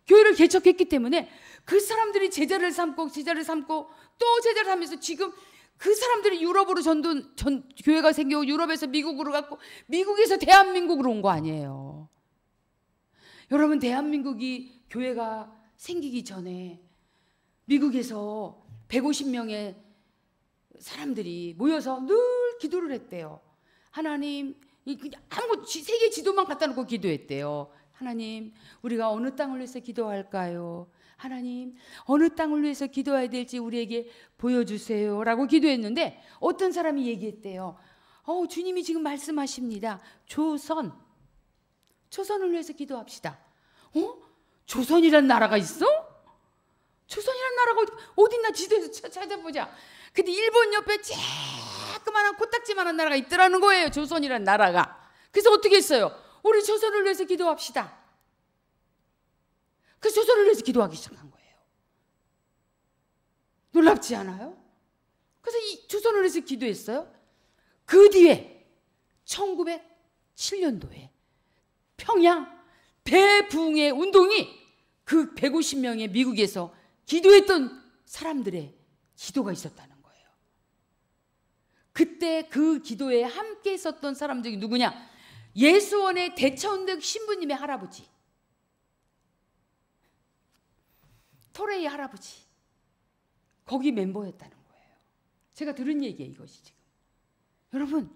교회를 개척했기 때문에 그 사람들이 제자를 삼고 또 제자를 하면서 지금 그 사람들이 유럽으로 교회가 생기고 유럽에서 미국으로 갔고 미국에서 대한민국으로 온 거 아니에요. 여러분, 대한민국이 교회가 생기기 전에 미국에서 150명의 사람들이 모여서 늘 기도를 했대요. 하나님, 아무 세계 지도만 갖다 놓고 기도했대요. 하나님, 우리가 어느 땅을 위해서 기도할까요? 하나님, 어느 땅을 위해서 기도해야 될지 우리에게 보여주세요 라고 기도했는데 어떤 사람이 얘기했대요. 주님이 지금 말씀하십니다. 조선을 위해서 기도합시다. 조선이란 나라가 있어? 조선이란 나라가 어딨나 지도에서 찾아보자. 근데 일본 옆에 조그만한 코딱지만한 나라가 있더라는 거예요. 조선이란 나라가. 그래서 어떻게 했어요? 우리 조선을 위해서 기도합시다. 그래서 조선을 위해서 기도하기 시작한 거예요. 놀랍지 않아요? 그래서 이 조선을 위해서 기도했어요. 그 뒤에 1907년도에 평양 대붕의 운동이 그 150명의 미국에서 기도했던 사람들의 기도가 있었다는 거예요. 그때 그 기도에 함께 있었던 사람 중에 누구냐? 예수원의 대처운동 신부님의 할아버지, 토레이 할아버지, 거기 멤버였다는 거예요. 제가 들은 얘기예요, 이것이 지금. 여러분,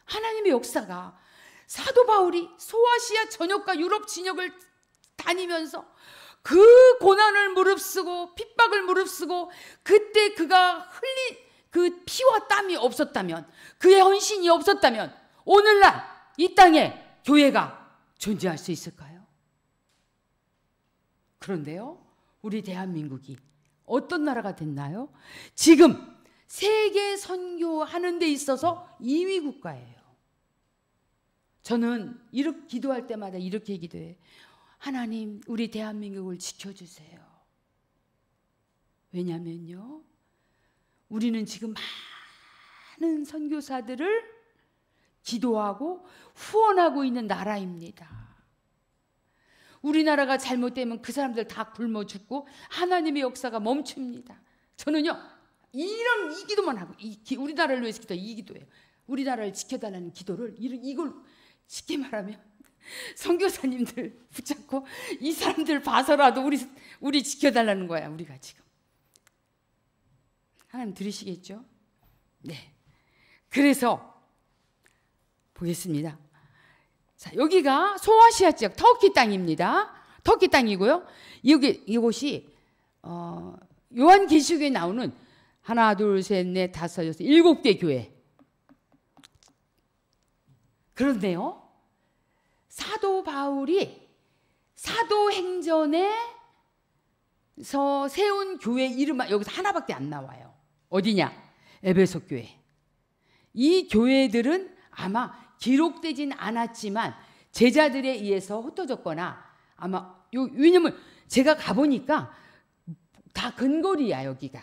하나님의 역사가 사도 바울이 소아시아 전역과 유럽 진역을 다니면서 그 고난을 무릅쓰고 핍박을 무릅쓰고 그때 그가 흘린 그 피와 땀이 없었다면, 그의 헌신이 없었다면 오늘날 이 땅에 교회가 존재할 수 있을까요? 그런데요, 우리 대한민국이 어떤 나라가 됐나요? 지금 세계 선교하는 데 있어서 2위 국가예요. 저는 이렇게 기도할 때마다 이렇게 기도해요. 하나님, 우리 대한민국을 지켜주세요. 왜냐면요, 우리는 지금 많은 선교사들을 기도하고 후원하고 있는 나라입니다. 우리나라가 잘못되면 그 사람들 다 굶어 죽고 하나님의 역사가 멈춥니다. 저는요, 이 기도만 하고, 우리나라를 위해서 기도해요. 이 기도예요. 우리나라를 지켜달라는 기도를, 이걸 쉽게 말하면 선교사님들 붙잡고 이 사람들 봐서라도 우리 지켜달라는 거야. 우리가 지금. 하나님 들으시겠죠? 네. 그래서 보겠습니다. 자, 여기가 소아시아 지역 터키 땅입니다. 터키 땅이고요. 이곳이 요한계시록에 나오는 하나, 둘, 셋, 넷, 다섯, 여섯, 7개 교회. 그런데요, 사도 바울이 사도행전에서 세운 교회 이름만 여기서 하나밖에 안 나와요. 어디냐? 에베소 교회. 이 교회들은 아마 기록되진 않았지만 제자들에 의해서 흩어졌거나 아마 왜냐면 제가 가보니까 다 근거리야 여기가.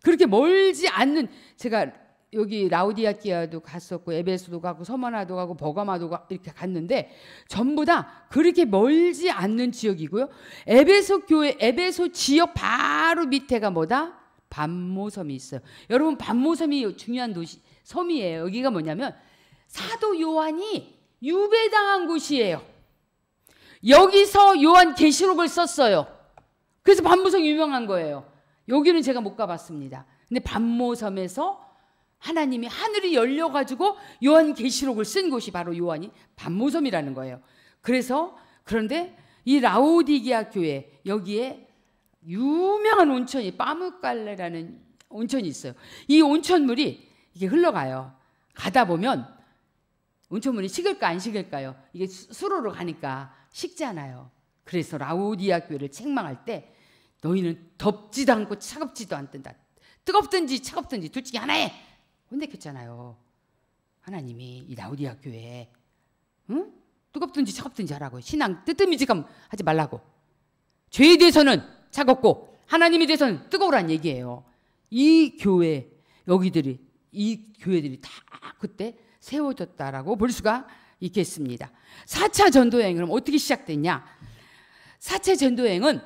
그렇게 멀지 않는, 제가 여기 라우디아키아도 갔었고 에베소도 가고 서머나도 가고 버가마도 가고 이렇게 갔는데 전부 다 그렇게 멀지 않는 지역이고요. 에베소 교회, 에베소 지역 바로 밑에가 뭐다? 반모섬이 있어요. 여러분, 반모섬이 중요한 도시 섬이에요. 여기가 뭐냐면 사도 요한이 유배당한 곳이에요. 여기서 요한 계시록을 썼어요. 그래서 반모섬 유명한 거예요. 여기는 제가 못 가봤습니다. 근데 반모섬에서 하나님이 하늘이 열려가지고 요한 계시록을 쓴 곳이 바로 요한이 반모섬이라는 거예요. 그런데 이 라오디게아 교회, 여기에 유명한 온천이 빠무깔레라는 온천이 있어요. 이 온천물이 이게 흘러가요. 가다 보면 온천물이 식을까 안 식을까요? 이게 수로로 가니까 식잖아요. 그래서 라오디게아 교회를 책망할 때 너희는 덥지도 않고 차갑지도 않다. 뜨겁든지 차갑든지 둘 중에 하나에 혼내켰잖아요. 하나님이 이 라오디게아 교회에, 응? 뜨겁든지 차갑든지 하라고. 신앙 뜨뜻미지감 하지 말라고. 죄에 대해서는 차갑고 하나님에 대해서는 뜨거우란 얘기예요. 이 교회들이 다 그때 세워졌다라고 볼 수가 있겠습니다. 4차 전도여행 그럼 어떻게 시작됐냐? 4차 전도여행은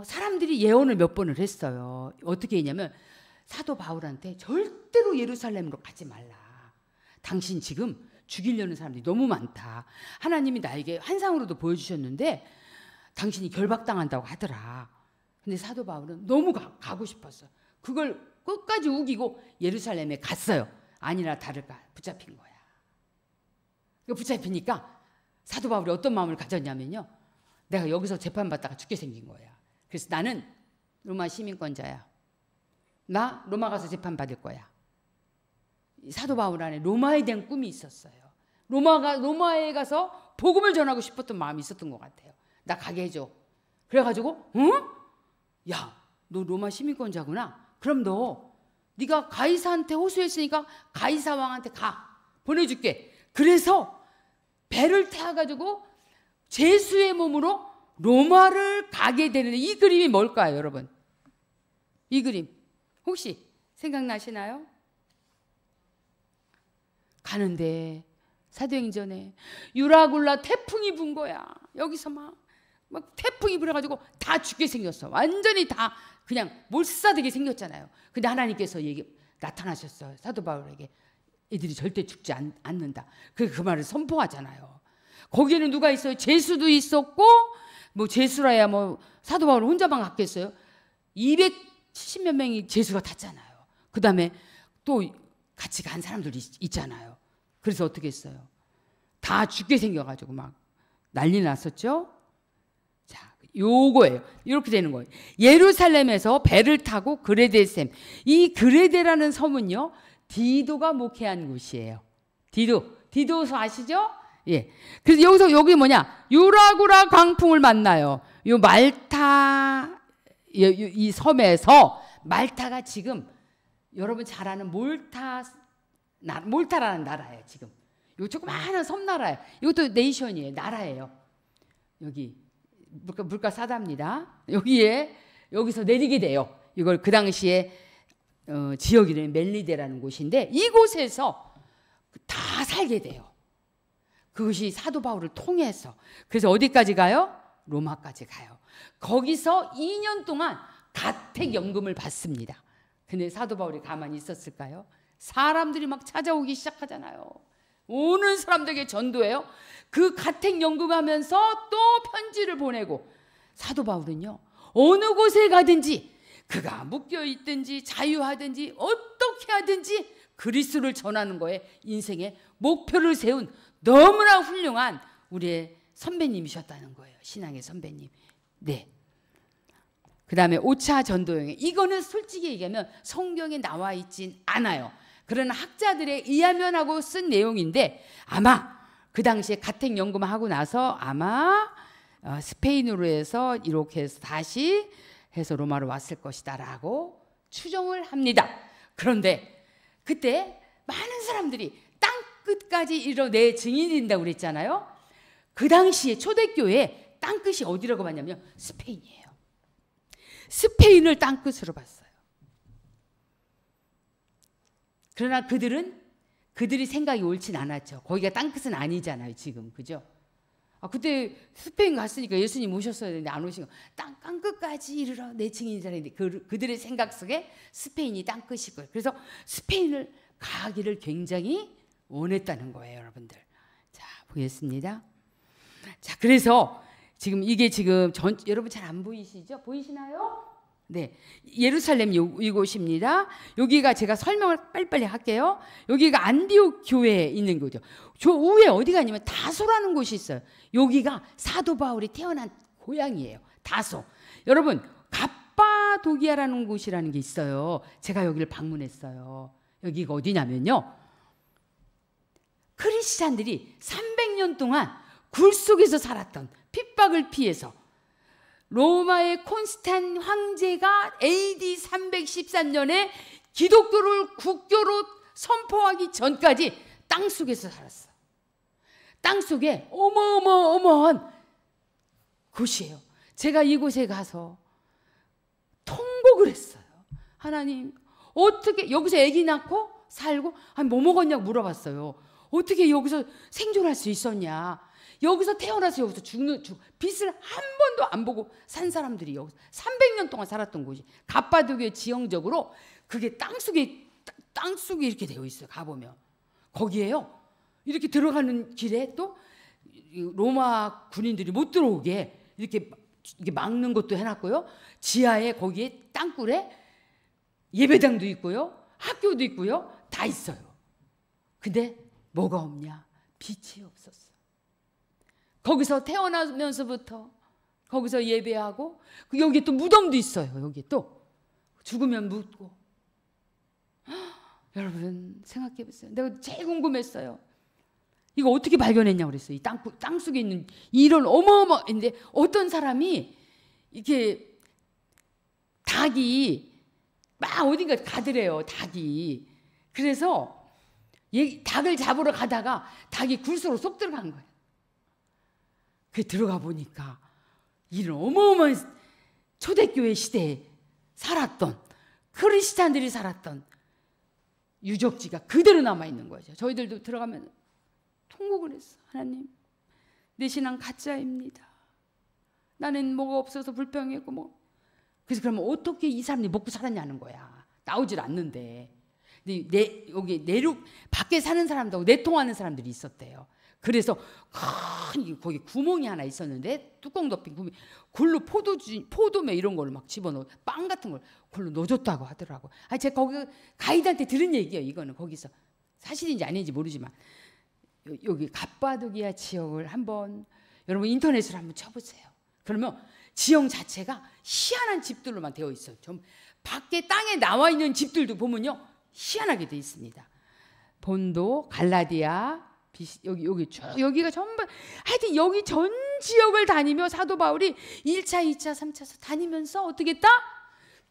사람들이 예언을 몇 번을 했어요. 어떻게 했냐면 사도 바울한테 절대로 예루살렘으로 가지 말라. 당신 지금 죽이려는 사람들이 너무 많다. 하나님이 나에게 환상으로도 보여주셨는데 당신이 결박당한다고 하더라. 근데 사도 바울은 너무 가고 싶었어. 그걸 끝까지 우기고 예루살렘에 갔어요. 아니나 다를까 붙잡힌 거야. 붙잡히니까 사도 바울이 어떤 마음을 가졌냐면요, 내가 여기서 재판받다가 죽게 생긴 거야. 그래서 나는 로마 시민권자야. 나 로마 가서 재판받을 거야. 사도 바울 안에 로마에 대한 꿈이 있었어요. 로마에 가서 복음을 전하고 싶었던 마음이 있었던 것 같아요. 나 가게 해줘. 그래가지고 응? 야, 너 로마 시민권자구나. 그럼 네가 가이사한테 호소했으니까 가이사 왕한테 가. 보내줄게. 그래서 배를 타가지고 제수의 몸으로 로마를 가게 되는데, 이 그림이 뭘까요, 여러분? 이 그림 혹시 생각나시나요? 가는데 사도행전에 유라굴라 태풍이 분 거야. 여기서 막 태풍이 불어가지고 다 죽게 생겼어. 완전히 다 그냥 몰사되게 생겼잖아요. 근데 하나님께서 나타나셨어요. 사도 바울에게. 애들이 절대 죽지 않는다. 그 말을 선포하잖아요. 거기에는 누가 있어요? 제수도 있었고, 뭐 제수라야 뭐 사도 바울 혼자만 갔겠어요? 270몇 명이 제수가 탔잖아요. 그 다음에 또 같이 간 사람들이 있잖아요. 그래서 어떻게 했어요? 다 죽게 생겨가지고 막 난리 났었죠. 자, 요거예요. 이렇게 되는 거예요. 예루살렘에서 배를 타고 그레데에 셈. 이 그레데라는 섬은요, 디도가 목회한 곳이에요. 디도서 아시죠? 예. 그래서 여기 뭐냐? 유라구라 광풍을 만나요. 요 말타, 이 섬에서, 말타가 지금 여러분 잘 아는 몰타라는 나라예요. 지금 요 조그마한 섬나라예요. 이것도 네이션이에요. 나라예요. 여기 물가 싸답니다. 여기서 내리게 돼요. 이걸 그 당시에 지역 이름이 멜리데라는 곳인데, 이곳에서 다 살게 돼요. 그것이 사도 바울을 통해서. 그래서 어디까지 가요? 로마까지 가요. 거기서 2년 동안 가택연금을 받습니다. 근데 사도 바울이 가만히 있었을까요? 사람들이 막 찾아오기 시작하잖아요. 오는 사람들에게 전도해요. 그 가택연금하면서 또 편지를 보내고, 사도 바울은요 어느 곳에 가든지 그가 묶여 있든지 자유하든지 어떻게 하든지 그리스도를 전하는 거에 인생의 목표를 세운 너무나 훌륭한 우리의 선배님이셨다는 거예요. 신앙의 선배님. 네. 그 다음에 5차 전도여행. 이거는 솔직히 얘기하면 성경에 나와 있진 않아요. 그러나 학자들에 의하면 하고 쓴 내용인데, 아마 그 당시에 가택연금하고 나서 아마 스페인으로 해서 이렇게 해서 다시 해서 로마로 왔을 것이다 라고 추정을 합니다. 그런데 그때 많은 사람들이 땅끝까지 이르러 내 증인이 된다고 그랬잖아요. 그 당시에 초대교회 땅끝이 어디라고 봤냐면 스페인이에요. 스페인을 땅끝으로 봤어요. 그러나 그들이 생각이 옳진 않았죠. 거기가 땅끝은 아니잖아요 지금. 그죠? 그때 스페인 갔으니까 예수님 오셨어야 되는데 안 오신 거. 땅끝까지 이르러 내 증인이라 했는데 그들의 생각 속에 스페인이 땅끝이고요. 그래서 스페인을 가기를 굉장히 원했다는 거예요, 여러분들. 자, 보겠습니다. 자, 그래서 지금 이게 지금 여러분 잘 안 보이시죠? 보이시나요? 네, 예루살렘 이곳입니다. 여기가 제가 설명을 빨리빨리 할게요. 여기가 안디옥 교회에 있는 거죠. 저 위에 어디가 있냐면 다소라는 곳이 있어요. 여기가 사도 바울이 태어난 고향이에요. 다소. 여러분 갑바도기아라는 곳이라는 게 있어요. 제가 여기를 방문했어요. 여기가 어디냐면요, 크리스찬들이 300년 동안 굴 속에서 살았던, 핍박을 피해서 로마의 콘스탄 황제가 AD 313년에 기독교를 국교로 선포하기 전까지 땅속에서 살았어. 땅속에 어마어마한 곳이에요. 제가 이곳에 가서 통곡을 했어요. 하나님, 어떻게 여기서 아기 낳고 살고, 아니 뭐 먹었냐고 물어봤어요. 어떻게 여기서 생존할 수 있었냐. 여기서 태어나서 여기서 빛을 한 번도 안 보고 산 사람들이 여기서 300년 동안 살았던 곳이 갑바도기아 지형적으로 그게 땅속에 이렇게 되어 있어요. 가보면 거기에요. 이렇게 들어가는 길에 또 로마 군인들이 못 들어오게 이렇게 막는 것도 해놨고요. 지하에 거기에 땅굴에 예배당도 있고요. 학교도 있고요. 다 있어요. 근데 뭐가 없냐? 빛이 없었어. 거기서 태어나면서부터 거기서 예배하고, 여기 또 무덤도 있어요. 여기 또 죽으면 묻고. 여러분 생각해 보세요. 내가 제일 궁금했어요. 이거 어떻게 발견했냐고 그랬어요. 이 땅 속에 있는 이런 어마어마한데, 어떤 사람이 이렇게 닭이 막 어딘가 가더래요. 닭이. 그래서 닭을 잡으러 가다가 닭이 굴 속으로 쏙 들어간 거예요. 그 들어가 보니까 이런 어마어마한 초대교회 시대에 살았던 크리스찬들이 살았던 유적지가 그대로 남아있는 거죠. 저희들도 들어가면 통곡을 했어. 하나님, 내 신앙 가짜입니다. 나는 뭐가 없어서 불평했고 뭐. 그래서 그러면 어떻게 이 사람이 먹고 살았냐는 거야. 나오질 않는데. 근데 여기 내륙 밖에 사는 사람들하고 내통하는 사람들이 있었대요. 그래서 큰 거기 구멍이 하나 있었는데, 뚜껑 덮인 구멍, 굴로 포도매 이런 걸 막 집어넣어, 빵 같은 걸 굴로 넣어줬다고 하더라고. 제가 거기 가이드한테 들은 얘기예요. 이거는 거기서 사실인지 아닌지 모르지만, 여기 갑바도기아 지역을 한번 여러분 인터넷으로 한번 쳐보세요. 그러면 지형 자체가 희한한 집들로만 되어 있어요. 좀 밖에 땅에 나와 있는 집들도 보면요, 희한하게 되어 있습니다. 본도, 갈라디아, 여기가 전부, 하여튼 여기 전 지역을 다니며 사도 바울이 1차, 2차, 3차 다니면서 어떻게 했다?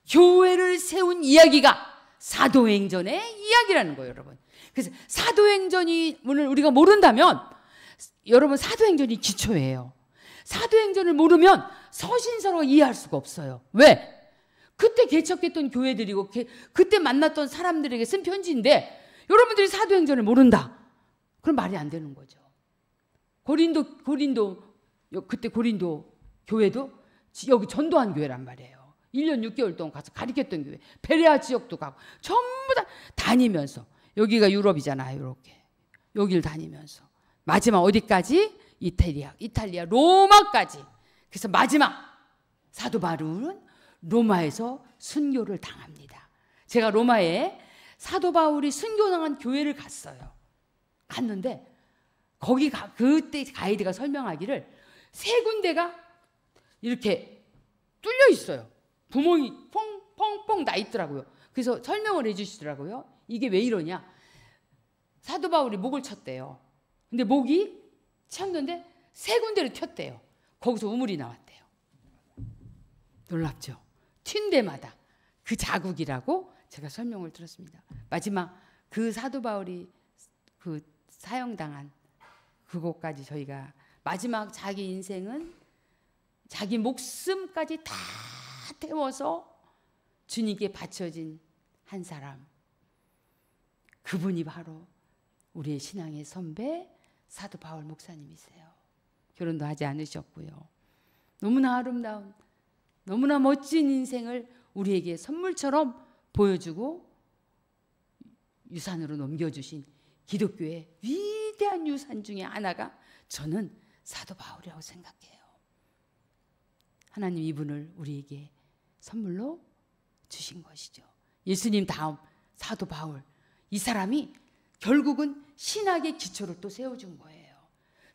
교회를 세운 이야기가 사도행전의 이야기라는 거예요, 여러분. 그래서 사도행전이 오늘 우리가 모른다면, 여러분 사도행전이 기초예요. 사도행전을 모르면 서신서로 이해할 수가 없어요. 왜? 그때 개척했던 교회들이고 그때 만났던 사람들에게 쓴 편지인데, 여러분들이 사도행전을 모른다. 그럼 말이 안 되는 거죠. 그때 고린도 교회도 여기 전도한 교회란 말이에요. 1년 6개월 동안 가서 가르쳤던 교회. 베레아 지역도 가고 전부 다 다니면서, 여기가 유럽이잖아요. 이렇게 여길 다니면서 마지막 어디까지? 이탈리아 로마까지. 그래서 마지막 사도 바울은 로마에서 순교를 당합니다. 제가 로마에 사도 바울이 순교당한 교회를 갔는데 거기 그때 가이드가 설명하기를 3군데가 이렇게 뚫려 있어요. 구멍이 펑펑펑 나 있더라고요. 그래서 설명을 해주시더라고요. 이게 왜 이러냐? 사도 바울이 목을 쳤대요. 근데 목이 쳤는데 3군데를 튀었대요. 거기서 우물이 나왔대요. 놀랍죠? 튄 데마다 그 자국이라고 제가 설명을 들었습니다. 마지막 그 사도 바울이 그 사형당한 그곳까지 저희가 마지막 자기 인생은 자기 목숨까지 다 태워서 주님께 바쳐진 한 사람, 그분이 바로 우리의 신앙의 선배 사도 바울 목사님이세요. 결혼도 하지 않으셨고요. 너무나 아름다운, 너무나 멋진 인생을 우리에게 선물처럼 보여주고 유산으로 넘겨주신 기독교의 위대한 유산 중에 하나가 저는 사도 바울이라고 생각해요. 하나님 이분을 우리에게 선물로 주신 것이죠. 예수님 다음 사도 바울, 이 사람이 결국은 신학의 기초를 또 세워준 거예요.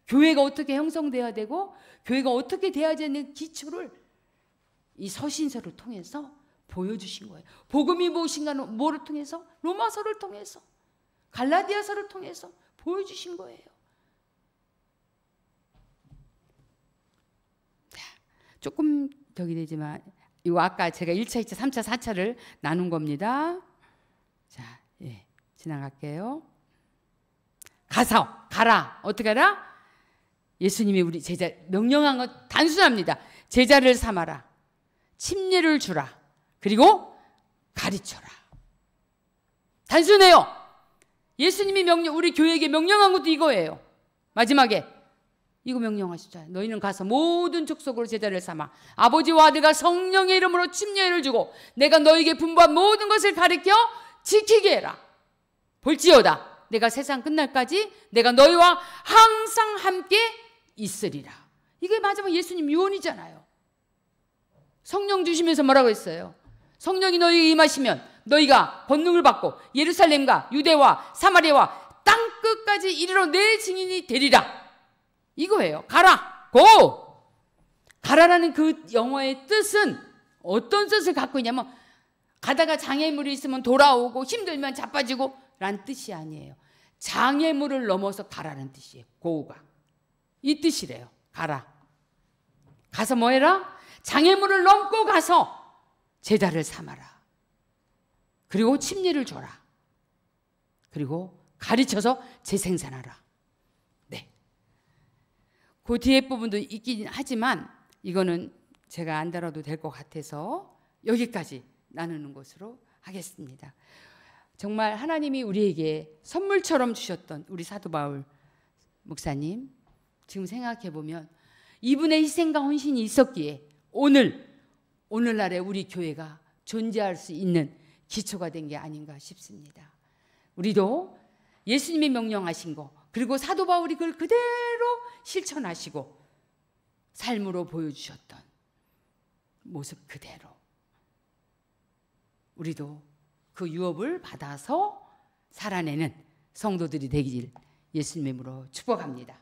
교회가 어떻게 형성돼야 되고 교회가 어떻게 돼야 되는 기초를 이 서신서를 통해서 보여주신 거예요. 복음이 무엇인가는 뭐를 통해서? 로마서를 통해서, 갈라디아서를 통해서 보여주신 거예요. 자, 조금 되지만 이거 아까 제가 1차, 2차, 3차, 4차를 나눈 겁니다. 자, 지나갈게요. 가라. 어떻게 하라? 예수님이 우리 제자 명령한 건 단순합니다. 제자를 삼아라. 침례를 주라. 그리고 가르쳐라. 단순해요. 예수님이 우리 교회에게 명령한 것도 이거예요. 마지막에 이거 명령하시잖아요. 너희는 가서 모든 족속으로 제자를 삼아 아버지와 아들과 성령의 이름으로 침례를 주고 내가 너희에게 분부한 모든 것을 가르쳐 지키게 해라. 볼지어다 내가 세상 끝날까지 내가 너희와 항상 함께 있으리라. 이게 마지막 예수님 유언이잖아요. 성령 주시면서 뭐라고 했어요? 성령이 너희에게 임하시면 너희가 권능을 받고 예루살렘과 유대와 사마리아와 땅 끝까지 이르러 내 증인이 되리라. 이거예요. 가라. 고! 가라라는 그 영어의 뜻은 어떤 뜻을 갖고 있냐면 가다가 장애물이 있으면 돌아오고 힘들면 자빠지고 라는 뜻이 아니에요. 장애물을 넘어서 가라는 뜻이에요. 고가. 이 뜻이래요. 가라. 가서 뭐 해라? 장애물을 넘고 가서 제자를 삼아라. 그리고 침례를 줘라. 그리고 가르쳐서 재생산하라. 네. 그 뒤에 부분도 있긴 하지만 이거는 제가 안 다뤄도 될 것 같아서 여기까지 나누는 것으로 하겠습니다. 정말 하나님이 우리에게 선물처럼 주셨던 우리 사도 바울 목사님, 지금 생각해 보면 이분의 희생과 헌신이 있었기에 오늘날의 우리 교회가 존재할 수 있는 기초가 된 게 아닌가 싶습니다. 우리도 예수님이 명령하신 거, 그리고 사도 바울이 그걸 그대로 실천하시고 삶으로 보여주셨던 모습 그대로 우리도 그 유업을 받아서 살아내는 성도들이 되길 예수님의 이름으로 축복합니다.